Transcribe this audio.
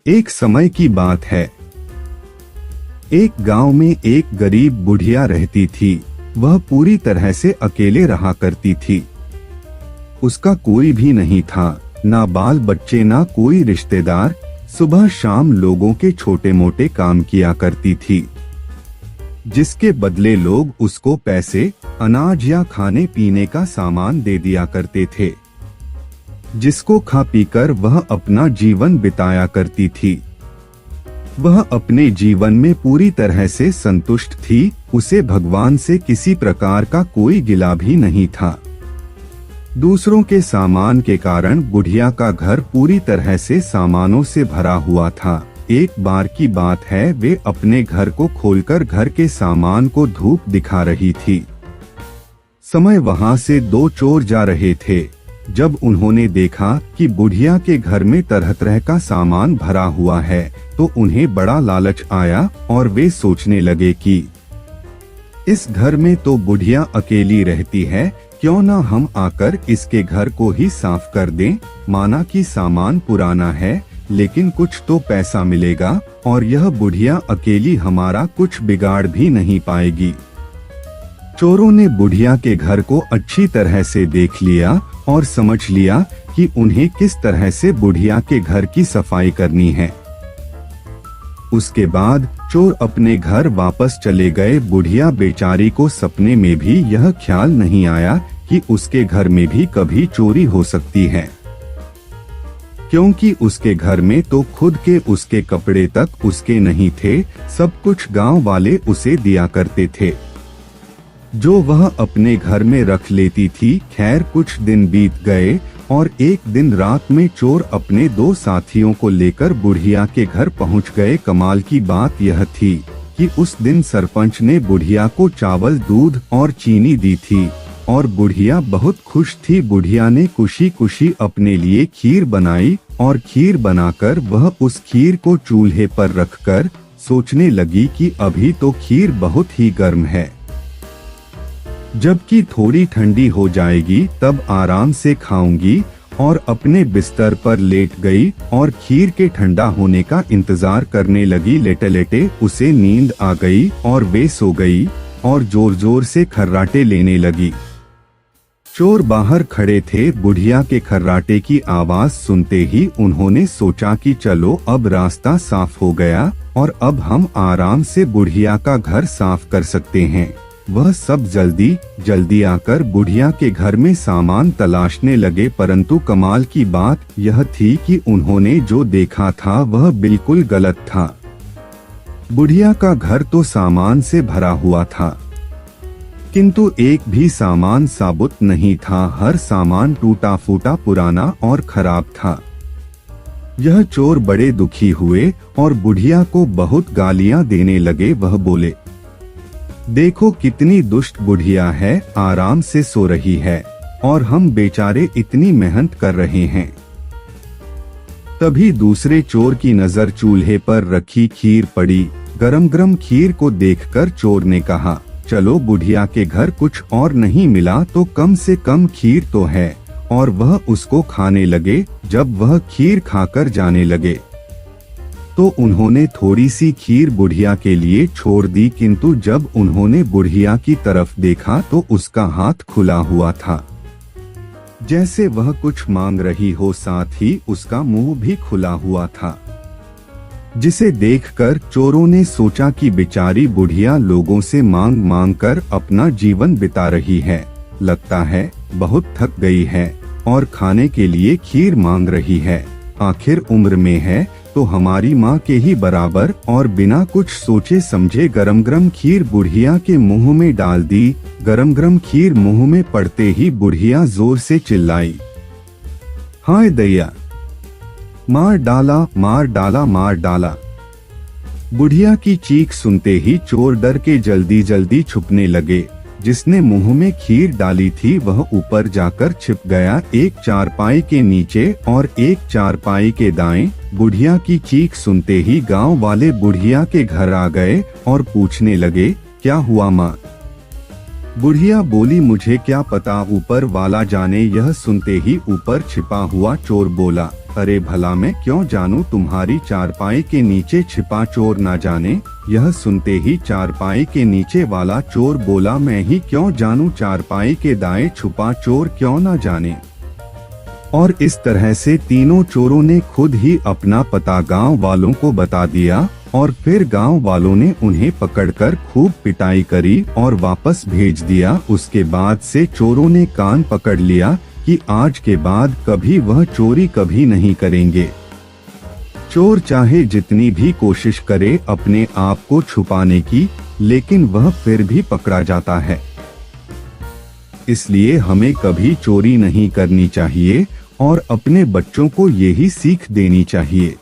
एक समय की बात है। एक गांव में एक गरीब बुढ़िया रहती थी। वह पूरी तरह से अकेले रहा करती थी। उसका कोई भी नहीं था, ना बाल बच्चे ना कोई रिश्तेदार। सुबह शाम लोगों के छोटे मोटे काम किया करती थी, जिसके बदले लोग उसको पैसे, अनाज या खाने पीने का सामान दे दिया करते थे, जिसको खा पीकर वह अपना जीवन बिताया करती थी। वह अपने जीवन में पूरी तरह से संतुष्ट थी। उसे भगवान से किसी प्रकार का कोई गिला भी नहीं था। दूसरों के सामान के कारण बुढ़िया का घर पूरी तरह से सामानों से भरा हुआ था। एक बार की बात है, वे अपने घर को खोलकर घर के सामान को धूप दिखा रही थी। समय वहां से दो चोर जा रहे थे। जब उन्होंने देखा कि बुढ़िया के घर में तरह तरह का सामान भरा हुआ है, तो उन्हें बड़ा लालच आया और वे सोचने लगे कि इस घर में तो बुढ़िया अकेली रहती है, क्यों ना हम आकर इसके घर को ही साफ कर दें। माना कि सामान पुराना है, लेकिन कुछ तो पैसा मिलेगा और यह बुढ़िया अकेली हमारा कुछ बिगाड़ भी नहीं पाएगी। चोरों ने बुढ़िया के घर को अच्छी तरह से देख लिया और समझ लिया कि उन्हें किस तरह से बुढ़िया के घर की सफाई करनी है। उसके बाद चोर अपने घर वापस चले गए। बुढ़िया बेचारी को सपने में भी यह ख्याल नहीं आया कि उसके घर में भी कभी चोरी हो सकती है, क्योंकि उसके घर में तो खुद के उसके कपड़े तक उसके नहीं थे। सब कुछ गांव वाले उसे दिया करते थे, जो वह अपने घर में रख लेती थी। खैर कुछ दिन बीत गए और एक दिन रात में चोर अपने दो साथियों को लेकर बुढ़िया के घर पहुंच गए। कमाल की बात यह थी कि उस दिन सरपंच ने बुढ़िया को चावल, दूध और चीनी दी थी और बुढ़िया बहुत खुश थी। बुढ़िया ने खुशी खुशी अपने लिए खीर बनाई और खीर बनाकर वह उस खीर को चूल्हे पर रखकर सोचने लगी कि अभी तो खीर बहुत ही गर्म है, जबकि थोड़ी ठंडी हो जाएगी तब आराम से खाऊंगी। और अपने बिस्तर पर लेट गई और खीर के ठंडा होने का इंतजार करने लगी। लेटे लेटे उसे नींद आ गई और वे सो गई और जोर जोर से खर्राटे लेने लगी। चोर बाहर खड़े थे। बुढ़िया के खर्राटे की आवाज सुनते ही उन्होंने सोचा कि चलो अब रास्ता साफ हो गया और अब हम आराम से बुढ़िया का घर साफ कर सकते हैं। वह सब जल्दी जल्दी आकर बुढ़िया के घर में सामान तलाशने लगे, परंतु कमाल की बात यह थी कि उन्होंने जो देखा था वह बिल्कुल गलत था। बुढ़िया का घर तो सामान से भरा हुआ था, किंतु एक भी सामान साबुत नहीं था। हर सामान टूटा फूटा, पुराना और खराब था। यह चोर बड़े दुखी हुए और बुढ़िया को बहुत गालियां देने लगे। वह बोले, देखो कितनी दुष्ट बुढ़िया है, आराम से सो रही है और हम बेचारे इतनी मेहनत कर रहे हैं। तभी दूसरे चोर की नजर चूल्हे पर रखी खीर पड़ी। गरम गरम खीर को देखकर चोर ने कहा, चलो बुढ़िया के घर कुछ और नहीं मिला तो कम से कम खीर तो है, और वह उसको खाने लगे। जब वह खीर खाकर जाने लगे तो उन्होंने थोड़ी सी खीर बुढ़िया के लिए छोड़ दी, किंतु जब उन्होंने बुढ़िया की तरफ देखा तो उसका हाथ खुला हुआ था, जैसे वह कुछ मांग रही हो। साथ ही उसका मुंह भी खुला हुआ था, जिसे देखकर चोरों ने सोचा कि बेचारी बुढ़िया लोगों से मांग मांग कर अपना जीवन बिता रही है, लगता है बहुत थक गई है और खाने के लिए खीर मांग रही है। आखिर उम्र में है तो हमारी माँ के ही बराबर। और बिना कुछ सोचे समझे गरम गरम खीर बुढ़िया के मुंह में डाल दी। गरम गरम खीर मुंह में पड़ते ही बुढ़िया जोर से चिल्लाई, हाय दैया, मार डाला मार डाला मार डाला। बुढ़िया की चीख सुनते ही चोर डर के जल्दी जल्दी छुपने लगे। जिसने मुंह में खीर डाली थी वह ऊपर जाकर छिप गया, एक चारपाई के नीचे और एक चारपाई के दाएं। बुढ़िया की चीख सुनते ही गांव वाले बुढ़िया के घर आ गए और पूछने लगे, क्या हुआ माँ? बुढ़िया बोली, मुझे क्या पता, ऊपर वाला जाने। यह सुनते ही ऊपर छिपा हुआ चोर बोला, अरे भला मैं क्यों जानूं, तुम्हारी चारपाई के नीचे छिपा चोर ना जाने। यह सुनते ही चारपाई के नीचे वाला चोर बोला, मैं ही क्यों जानूं, चारपाई के दाएं छुपा चोर क्यों ना जाने। और इस तरह से तीनों चोरों ने खुद ही अपना पता गांव वालों को बता दिया और फिर गांव वालों ने उन्हें पकड़कर खूब पिटाई करी और वापस भेज दिया। उसके बाद से चोरों ने कान पकड़ लिया कि आज के बाद कभी वह चोरी कभी नहीं करेंगे। चोर चाहे जितनी भी कोशिश करे अपने आप को छुपाने की, लेकिन वह फिर भी पकड़ा जाता है। इसलिए हमें कभी चोरी नहीं करनी चाहिए और अपने बच्चों को यही सीख देनी चाहिए।